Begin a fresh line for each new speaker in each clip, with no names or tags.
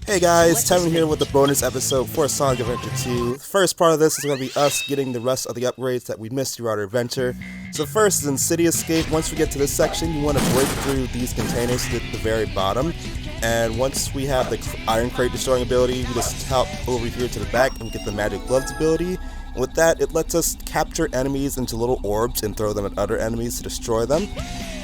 Hey guys, Tevy here with the bonus episode for Sonic Adventure 2. The first part of this is going to be us getting the rest of the upgrades that we missed throughout our adventure. So first is in City Escape. Once we get to this section, you want to break through these containers to the very bottom. And once we have the Iron Crate destroying ability, we just hop over here to the back and get the Magic Gloves ability. And with that, it lets us capture enemies into little orbs and throw them at other enemies to destroy them.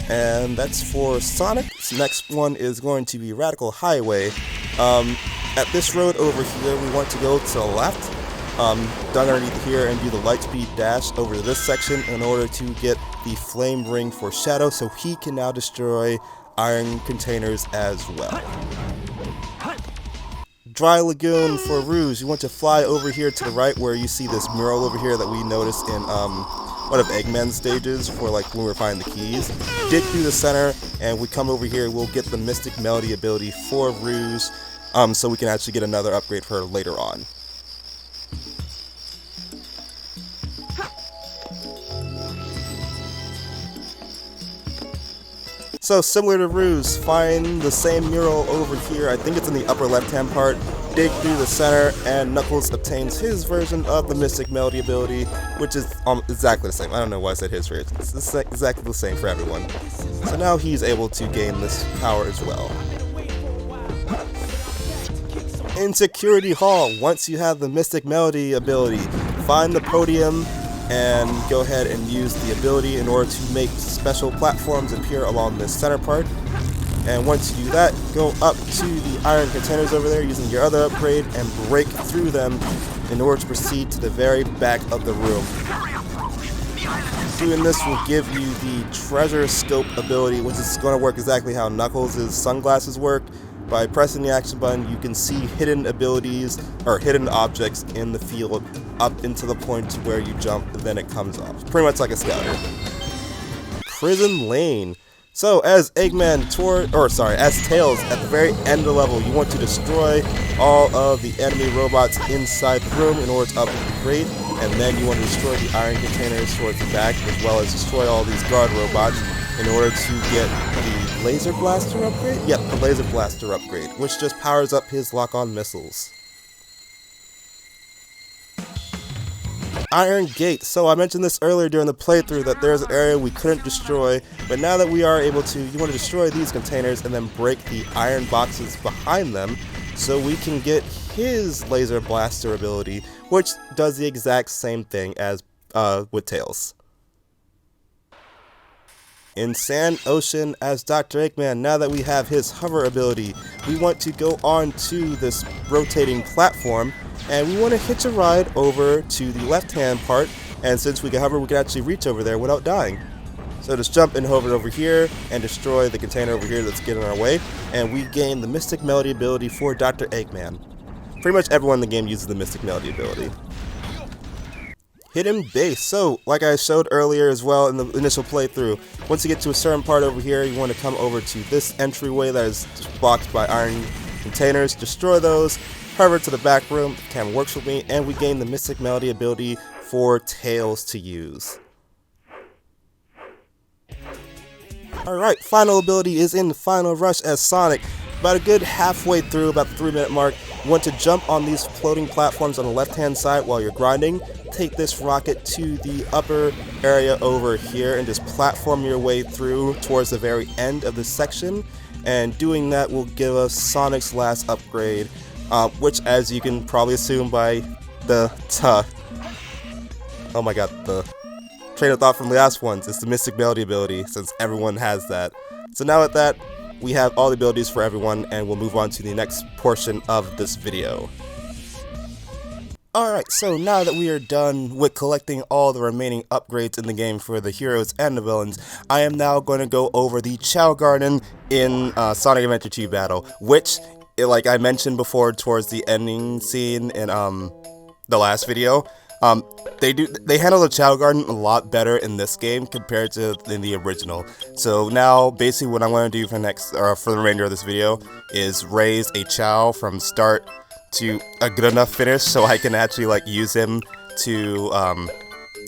And that's for Sonic. The next one is going to be Radical Highway. At this road over here, we want to go to the left, down underneath here, and do the Lightspeed dash over to this section in order to get the Flame Ring for Shadow, so he can now destroy iron containers as well. Dry Lagoon for Rouge. You want to fly over here to the right where you see this mural over here that we noticed in one of Eggman's stages for like when we were finding the keys. Dig through the center and we come over here, we'll get the Mystic Melody ability for Rouge, so we can actually get another upgrade for her later on. So similar to Rouge, find the same mural over here. I think it's in the upper left hand part. Dig through the center and Knuckles obtains his version of the Mystic Melody ability, which is exactly the same. I don't know why I said his version. It's exactly the same for everyone. So now he's able to gain this power as well. In Security Hall, once you have the Mystic Melody ability, find the podium and go ahead and use the ability in order to make special platforms appear along this center part. And once you do that, go up to the iron containers over there using your other upgrade and break through them in order to proceed to the very back of the room. Doing this will give you the Treasure Scope ability, which is going to work exactly how Knuckles' sunglasses work. By pressing the action button, you can see hidden abilities or hidden objects in the field up into the point to where you jump and then it comes off. Pretty much like a scouter. Prison Lane. So as as Tails at the very end of the level, you want to destroy all of the enemy robots inside the room in order to upgrade the crate, and then you want to destroy the iron containers towards the back, as well as destroy all these guard robots in order to get the Laser Blaster upgrade? Yep, the Laser Blaster upgrade, which just powers up his lock-on missiles. Iron Gate. So I mentioned this earlier during the playthrough that there's an area we couldn't destroy, but now that we are able to, you want to destroy these containers and then break the iron boxes behind them so we can get his Laser Blaster ability, which does the exact same thing as with Tails. In Sand Ocean as Dr. Eggman, now that we have his hover ability, we want to go on to this rotating platform and we want to hitch a ride over to the left hand part, and since we can hover, we can actually reach over there without dying. So just jump and hover over here and destroy the container over here that's getting in our way, and we gain the Mystic Melody ability for Dr. Eggman. Pretty much everyone in the game uses the Mystic Melody ability. Hidden Base. So, like I showed earlier as well in the initial playthrough, once you get to a certain part over here, you want to come over to this entryway that is blocked by iron containers, destroy those, hover to the back room, the camera works with me, and we gain the Mystic Melody ability for Tails to use. Alright, final ability is in Final Rush as Sonic. About a good halfway through, about the 3-minute mark, you want to jump on these floating platforms on the left-hand side while you're grinding. Take this rocket to the upper area over here and just platform your way through towards the very end of the section. And doing that will give us Sonic's last upgrade, which, as you can probably assume by the train of thought from the last ones, it's the Mystic Melody ability, since everyone has that. So now with that, we have all the abilities for everyone, and we'll move on to the next portion of this video. Alright, so now that we are done with collecting all the remaining upgrades in the game for the heroes and the villains, I am now going to go over the Chao Garden in Sonic Adventure 2 Battle, which, like I mentioned before towards the ending scene in the last video, they handle the Chao Garden a lot better in this game compared to in the original. So now, basically, what I'm going to do for the remainder of this video is raise a Chao from start to a good enough finish, so I can actually use him to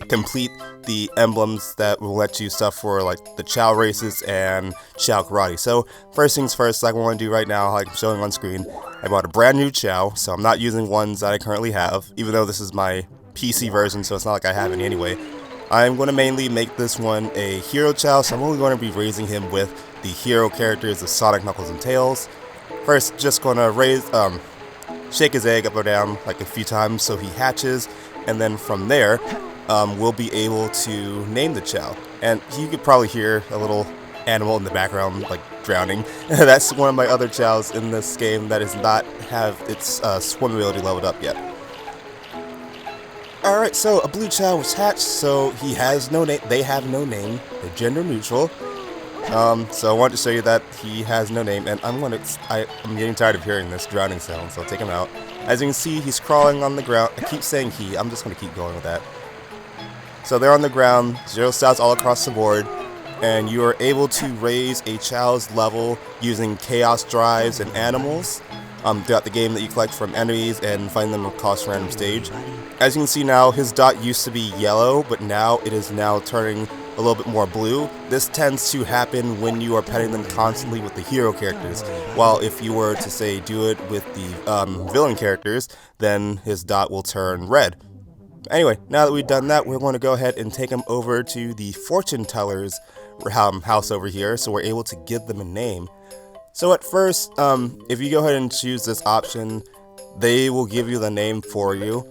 complete the emblems that will let you stuff for the Chao Races and Chao Karate. So first things first, like I want to do right now, like I'm showing on screen, I bought a brand new Chao, so I'm not using ones that I currently have, even though this is my PC version, so it's not like I have any anyway. I'm going to mainly make this one a hero Chao, so I'm only going to be raising him with the hero characters of Sonic, Knuckles, and Tails. First, just going to shake his egg up or down like a few times so he hatches, and then from there, we'll be able to name the Chao. And you could probably hear a little animal in the background, like drowning. That's one of my other Chaos in this game that does not have its swim ability leveled up yet. Alright, so a blue Chao was hatched, so he has no name. They have no name. They're gender neutral. So I wanted to show you that he has no name, and I'm getting tired of hearing this drowning sound, so I'll take him out. As you can see, he's crawling on the ground. I keep saying he. I'm just going to keep going with that. So they're on the ground, 0 stats all across the board, and you are able to raise a Chao's level using chaos drives and animals throughout the game that you collect from enemies and find them across random stage. As you can see now, his dot used to be yellow, but now it is now turning a little bit more blue. This tends to happen when you are petting them constantly with the hero characters, while if you were to say do it with the villain characters, then his dot will turn red. Anyway, now that we've done that, we're going to go ahead and take him over to the fortune teller's house over here, so we're able to give them a name. So at first, if you go ahead and choose this option, they will give you the name for you.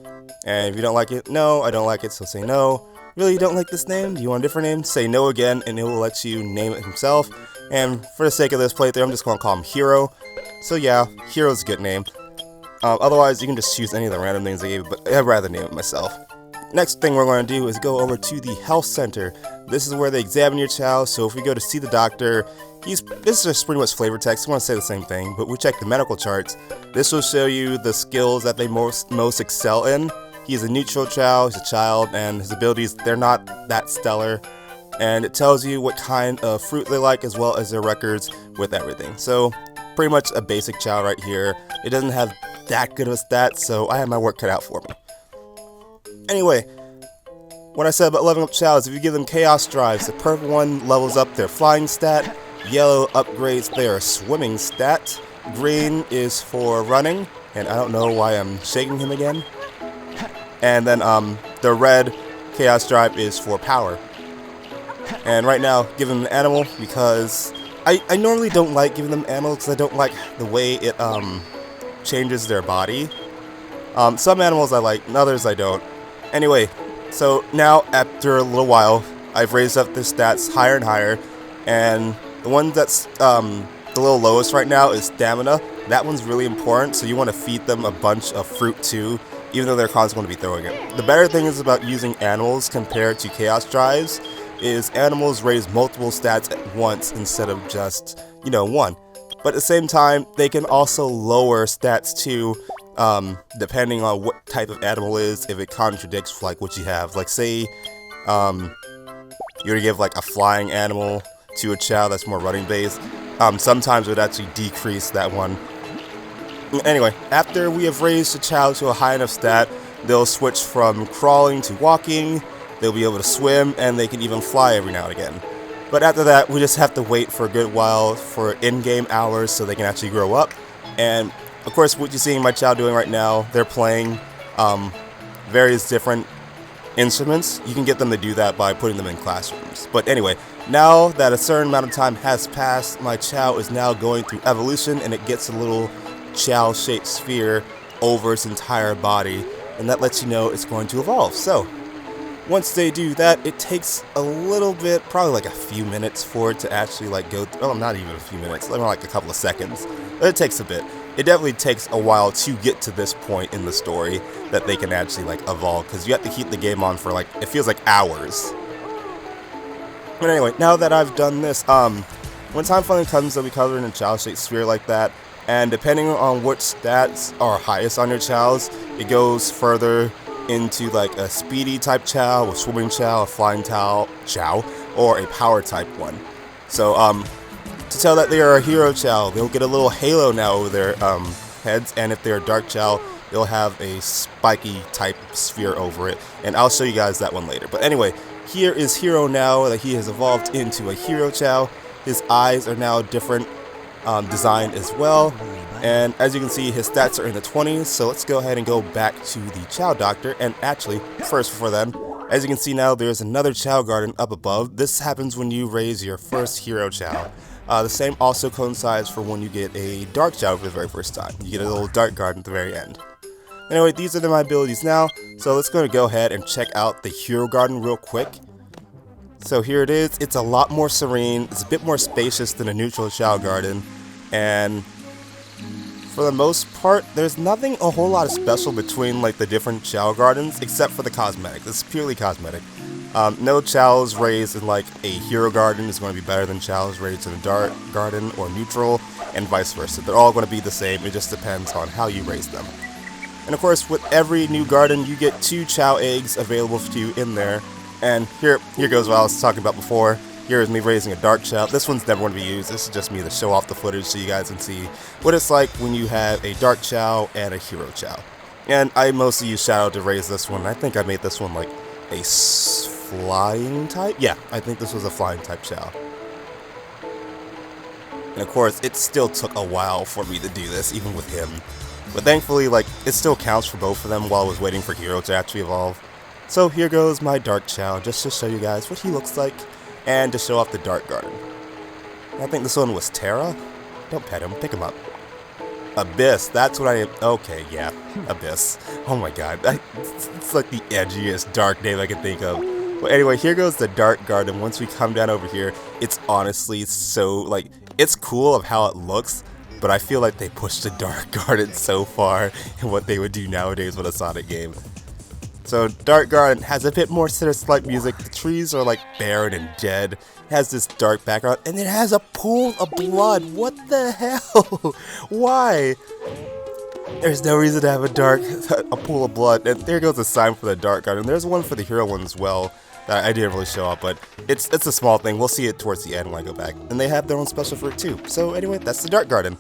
And if you don't like it, no, I don't like it, so say no. Really, you don't like this name? Do you want a different name? Say no again, and it will let you name it himself. And for the sake of this playthrough, I'm just going to call him Hero. So yeah, Hero's a good name. Otherwise, you can just choose any of the random names I gave you, but I'd rather name it myself. Next thing we're going to do is go over to the health center. This is where they examine your Chao, so if we go to see the doctor, this is just pretty much flavor text. I want to say the same thing, but we check the medical charts. This will show you the skills that they most excel in. He's a neutral Chao, he's a child, and his abilities, they're not that stellar. And it tells you what kind of fruit they like, as well as their records with everything. So, pretty much a basic Chao right here. It doesn't have that good of a stat, so I have my work cut out for me. Anyway, what I said about leveling up Chaos, if you give them Chaos Drives, the purple one levels up their flying stat, yellow upgrades their swimming stat, green is for running, and I don't know why I'm shaking him again. And then the red Chaos Drive is for power. And right now, give them an animal because I normally don't like giving them animals because I don't like the way it changes their body. Some animals I like, and others I don't. Anyway, so now after a little while, I've raised up their stats higher and higher, and the one that's the little lowest right now is stamina. That one's really important, so you want to feed them a bunch of fruit too, even though they're constantly going to be throwing it. The better thing is about using animals compared to chaos drives is animals raise multiple stats at once instead of just, one. But at the same time, they can also lower stats too, depending on what type of animal it is, if it contradicts like what you have. Like say, you were to give like a flying animal to a Chao that's more running based, sometimes it would actually decrease that one. Anyway, after we have raised the Chao to a high enough stat, they'll switch from crawling to walking, they'll be able to swim, and they can even fly every now and again. But after that, we just have to wait for a good while for in-game hours so they can actually grow up. And of course, what you're seeing my Chao doing right now, they're playing various different instruments. You can get them to do that by putting them in classrooms. But anyway, now that a certain amount of time has passed, my Chao is now going through evolution, and it gets a little Chao-shaped sphere over its entire body, and that lets you know it's going to evolve. So, once they do that, it takes a little bit, probably like a few minutes for it to actually like go through, oh, not even a few minutes, like a couple of seconds. But it takes a bit. It definitely takes a while to get to this point in the story that they can actually like evolve, because you have to keep the game on for like, it feels like hours. But anyway, now that I've done this, when time finally comes, they'll be covered in a Chao-shaped sphere like that, and depending on which stats are highest on your Chaos, it goes further into like a speedy type Chao, a swimming Chao, a flying Chao, or a power type one. So to tell that they are a hero Chao, they'll get a little halo now over their heads, and if they're a dark Chao, they'll have a spiky type sphere over it, and I'll show you guys that one later. But anyway, here is Hero now that he has evolved into a hero Chao. His eyes are now different design as well, And as you can see, his stats are in the 20s, so let's go ahead and go back to the Chao Doctor. And actually, first before then, as you can see now, there's another Chao Garden up above. This happens when you raise your first Hero Chao. The same also coincides for when you get a Dark Chao for the very first time. You get a little Dark Garden at the very end. Anyway, these are my abilities now, so let's go ahead and check out the Hero Garden real quick. So here it is. It's a lot more serene, it's a bit more spacious than a neutral Chao Garden, and for the most part, there's nothing a whole lot of special between like the different Chao Gardens, except for the cosmetic. This is purely cosmetic. No Chaos raised in like a Hero Garden is going to be better than Chaos raised in a Dark Garden or neutral, and vice versa. They're all going to be the same, it just depends on how you raise them. And of course, with every new garden, you get 2 Chao eggs available to you in there. And here goes what I was talking about before. Here is me raising a Dark Chao. This one's never going to be used. This is just me to show off the footage so you guys can see what it's like when you have a Dark Chao and a Hero Chao. And I mostly use Shadow to raise this one. I think I made this one like a flying type? Yeah, I think this was a flying type Chao. And of course, it still took a while for me to do this, even with him. But thankfully, like, it still counts for both of them while I was waiting for Hero to actually evolve. So here goes my Dark Chao, just to show you guys what he looks like, and to show off the Dark Garden. I think this one was Terra? Don't pet him, pick him up. Abyss, that's what I am. Okay, yeah, Abyss. Oh my god, it's like the edgiest dark name I can think of. But anyway, here goes the Dark Garden. Once we come down over here, it's honestly so, like, it's cool of how it looks, but I feel like they pushed the Dark Garden so far in what they would do nowadays with a Sonic game. So Dark Garden has a bit more sinister-like music. The trees are like barren and dead. It has this dark background, and it has a pool of blood. What the hell? Why? There's no reason to have a pool of blood. And there goes a sign for the Dark Garden. There's one for the Hero one as well that I didn't really show up, but it's a small thing. We'll see it towards the end when I go back. And they have their own special fruit too. So anyway, that's the Dark Garden.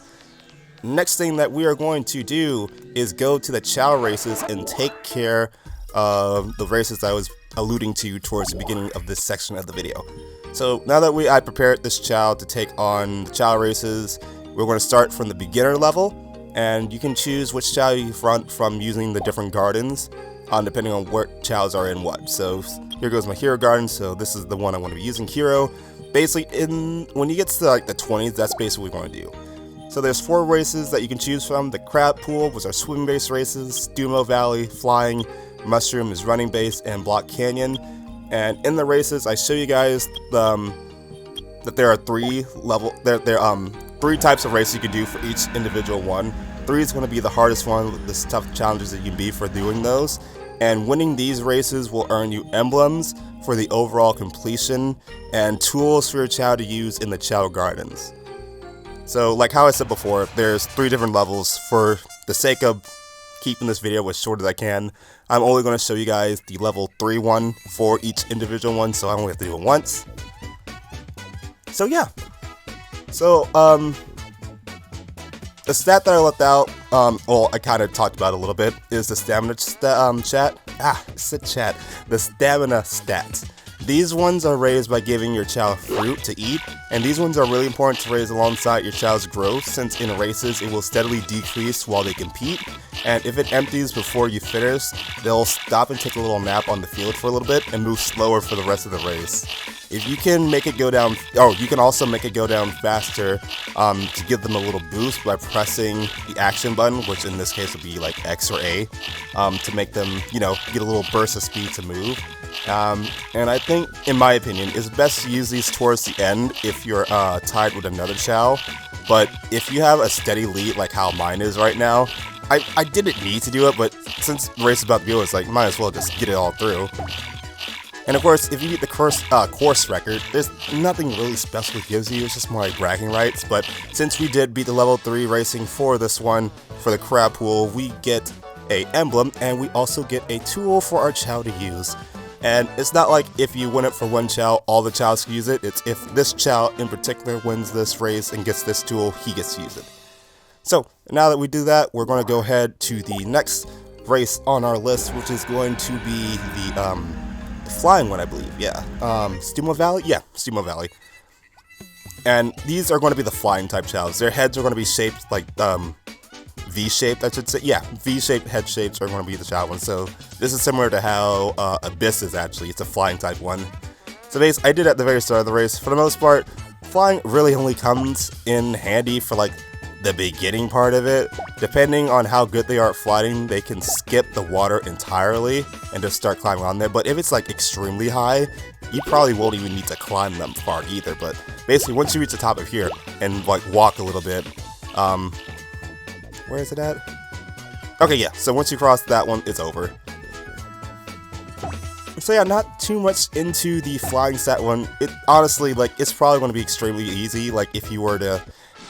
Next thing that we are going to do is go to the Chao Races and take care of the races I was alluding to towards the beginning of this section of the video. So now that I prepared this Chao to take on the Chao Races, we're going to start from the beginner level, and you can choose which Chao you front from using the different gardens, depending on what Chaos are in what. So here goes my Hero Garden, so this is the one I want to be using, Hero. Basically, when you get to like the 20s, that's basically what we're going to do. So there's 4 races that you can choose from. The Crab Pool, which are swim-based races, Stumo Valley, Flying, Mushroom is running base, and Block Canyon. And in the races, I show you guys that there are 3 types of races you can do for each individual one. 3 is going to be the hardest one with the tough challenges that you can be for doing those. And winning these races will earn you emblems for the overall completion and tools for your Chao to use in the Chao Gardens. So like how I said before, there's 3 different levels. For the sake of keeping this video as short as I can, I'm only going to show you guys the level 3 one for each individual one, so I only have to do it once. So yeah. So the stat that I left out, well, I kind of talked about it a little bit, is the stamina chat. The stamina stats. These ones are raised by giving your Chao fruit to eat, and these ones are really important to raise alongside your Chao's growth, since in races it will steadily decrease while they compete, and if it empties before you finish, they'll stop and take a little nap on the field for a little bit and move slower for the rest of the race. If you can make it go down, you can also make it go down faster to give them a little boost by pressing the action button, which in this case would be like X or A, to make them, get a little burst of speed to move. And I think, in my opinion, it's best to use these towards the end if you're tied with another Chao. But if you have a steady lead like how mine is right now, I didn't need to do it, but since the race is about to go, it's like, might as well just get it all through. And of course, if you beat the course record, there's nothing really special it gives you, it's just more like bragging rights. But since we did beat the level 3 racing for this one, for the Crab Pool, we get a emblem, and we also get a tool for our Chao to use. And it's not like if you win it for one Chao, all the Chaos can use it. It's if this Chao in particular wins this race and gets this tool, he gets to use it. So now that we do that, we're going to go ahead to the next race on our list, which is going to be the flying one, I believe. Yeah, Stumo Valley. Yeah, Stumo Valley. And these are going to be the flying type Chaos. Their heads are going to be shaped like V-shaped, I should say. Yeah, V-shaped head shapes are going to be the Chao one. So this is similar to how Abyss is actually. It's a flying type one. So I did at the very start of the race. For the most part, flying really only comes in handy for like the beginning part of it. Depending on how good they are at flying, they can skip the water entirely and just start climbing on there. But if it's like extremely high, you probably won't even need to climb them far either. But basically, once you reach the top of here and like walk a little bit, where is it at? Okay, yeah, so once you cross that one, it's over. So yeah, not too much into the flying stat one. It honestly, like, it's probably going to be extremely easy, like, if you were to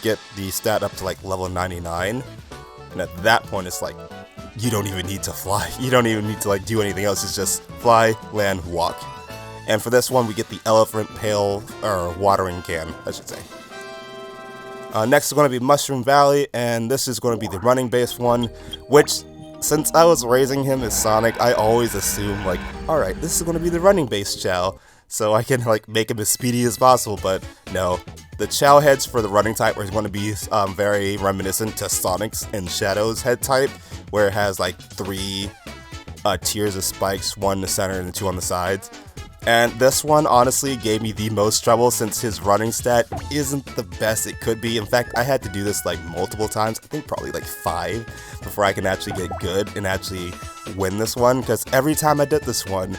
get the stat up to, like, level 99. And at that point, it's like, you don't even need to fly. You don't even need to, like, do anything else. It's just fly, land, walk. And for this one, we get the elephant pail, or watering can, I should say. Next is going to be Mushroom Valley, and this is going to be the running base one, which, since I was raising him as Sonic, I always assume, like, alright, this is going to be the running base Chao, so I can, like, make him as speedy as possible, but no. The Chao heads for the running type are going to be very reminiscent to Sonic's and Shadow's head type, where it has, like, 3 tiers of spikes, 1 in the center and 2 on the sides. And this one honestly gave me the most trouble since his running stat isn't the best it could be. In fact, I had to do this like multiple times, I think probably like 5, before I can actually get good and actually win this one. Because every time I did this one,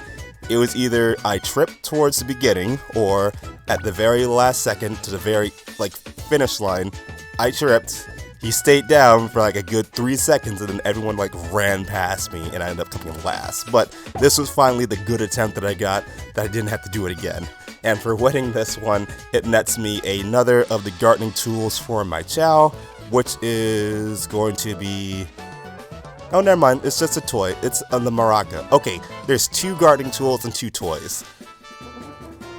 it was either I tripped towards the beginning or at the very last second to the very like finish line, I tripped. He stayed down for like a good 3 seconds and then everyone like ran past me and I ended up coming last. But this was finally the good attempt that I got that I didn't have to do it again. And for winning this one, it nets me another of the gardening tools for my Chao, which is going to be... Oh, never mind, it's just a toy. It's on the maraca. Okay, there's 2 gardening tools and 2 toys.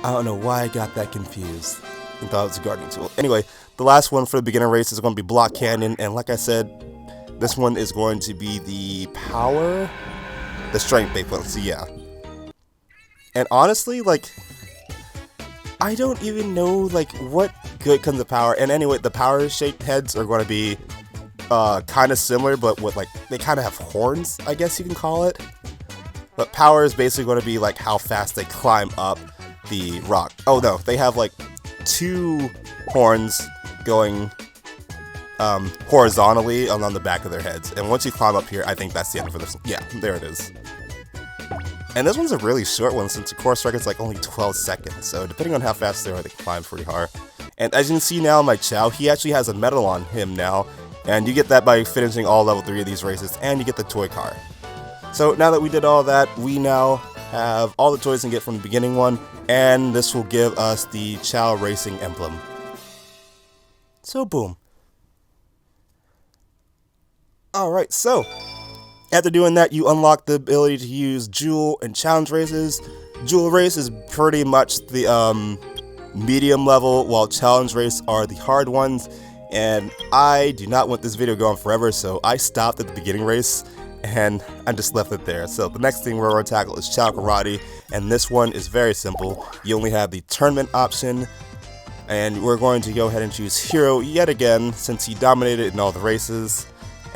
I don't know why I got that confused. I thought it was a gardening tool. Anyway, the last one for the beginner race is going to be Block Canyon, and like I said, this one is going to be the power, the strength base one, so yeah. And honestly, like, I don't even know, like, what good comes of power, and anyway, the power-shaped heads are going to be kind of similar, but with, like, they kind of have horns, I guess you can call it. But power is basically going to be, like, how fast they climb up the rock. Oh, no, they have, like, 2 horns going horizontally along the back of their heads. And once you climb up here, I think that's the end for this. Yeah, there it is. And this one's a really short one since the course record's like only 12 seconds. So depending on how fast they are, they climb pretty hard. And as you can see now, my Chao, he actually has a medal on him now. And you get that by finishing all level 3 of these races. And you get the toy car. So now that we did all that, we now have all the toys we can get from the beginning one. And this will give us the Chao Racing emblem. So boom. Alright, so after doing that, you unlock the ability to use Jewel and Challenge Races. Jewel Race is pretty much the medium level, while Challenge Race are the hard ones. And I do not want this video going forever, so I stopped at the beginning race and I just left it there. So the next thing we're going to tackle is Chao Karate, and this one is very simple. You only have the tournament option. And we're going to go ahead and choose Hero yet again, since he dominated in all the races.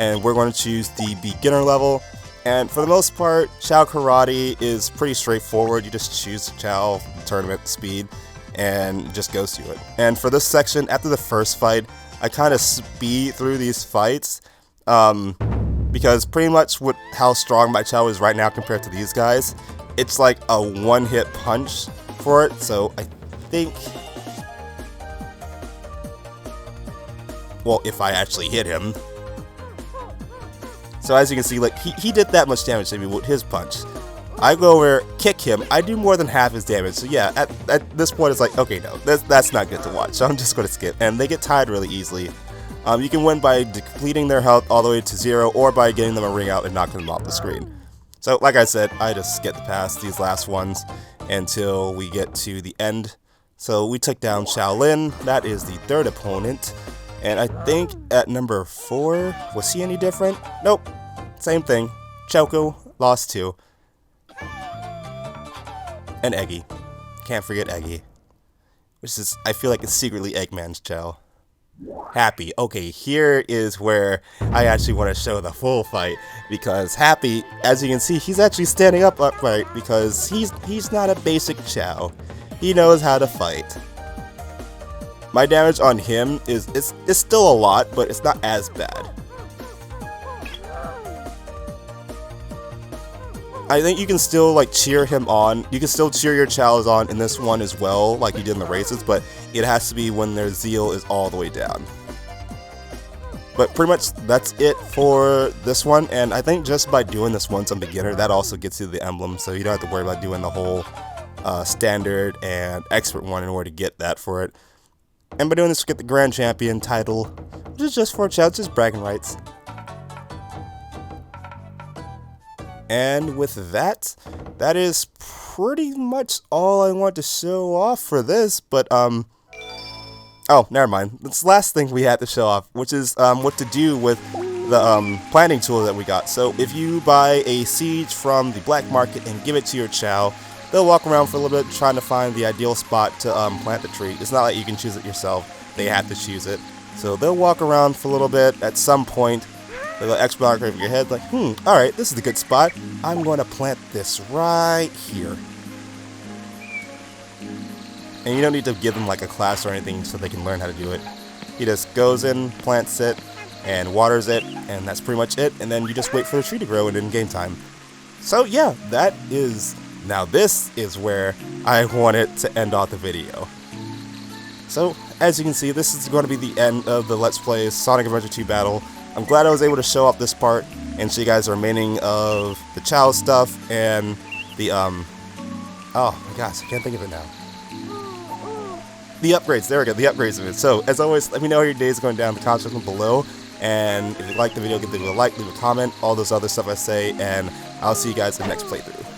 And we're going to choose the beginner level. And for the most part, Chao Karate is pretty straightforward. You just choose Chao tournament speed and it just goes to it. And for this section, after the first fight, I kind of speed through these fights. Because pretty much with how strong my Chao is right now compared to these guys, it's like a one-hit punch for it. So I think... Well, if I actually hit him. So as you can see, like, he did that much damage to me with his punch. I go over, kick him, I do more than half his damage. So yeah, at this point it's like, okay, no, that's not good to watch. So I'm just going to skip. And they get tired really easily. You can win by depleting their health all the way to 0, or by getting them a ring out and knocking them off the screen. So like I said, I just skipped past these last ones until we get to the end. So we took down Shaolin, that is the 3rd opponent. And I think at number 4, was he any different? Nope, same thing. Choco lost 2. And Eggy. Can't forget Eggy. Which is, I feel like it's secretly Eggman's Chao. Happy. Okay, here is where I actually want to show the full fight, because Happy, as you can see, he's actually standing up upright because he's not a basic Chao. He knows how to fight. My damage on him is still a lot, but it's not as bad. I think you can still like cheer him on. You can still cheer your Chaos on in this one as well, like you did in the races, but it has to be when their zeal is all the way down. But pretty much that's it for this one, and I think just by doing this once on beginner, that also gets you the emblem, so you don't have to worry about doing the whole standard and expert one in order to get that for it. And by doing this, we get the Grand Champion title, which is just for Chao, just bragging rights. And with that, that is pretty much all I want to show off for this, but oh, never mind. That's the last thing we had to show off, which is what to do with the planting tool that we got. So if you buy a siege from the black market and give it to your Chao, they'll walk around for a little bit trying to find the ideal spot to plant the tree. It's not like you can choose it yourself. They have to choose it. So they'll walk around for a little bit. At some point, they'll X mark over your head like, alright, this is a good spot. I'm going to plant this right here. And you don't need to give them like a class or anything so they can learn how to do it. He just goes in, plants it, and waters it, and that's pretty much it. And then you just wait for the tree to grow in game time. So yeah, that is... Now this is where I wanted to end off the video. So, as you can see, this is going to be the end of the Let's Play Sonic Adventure 2 battle. I'm glad I was able to show off this part and show you guys the remaining of the Chao stuff and the, oh my gosh, I can't think of it now. The upgrades, there we go, the upgrades of it. So, as always, let me know how your day is going down in the comments section below. And if you like the video, give the video a like, leave a comment, all those other stuff I say, and I'll see you guys in the next playthrough.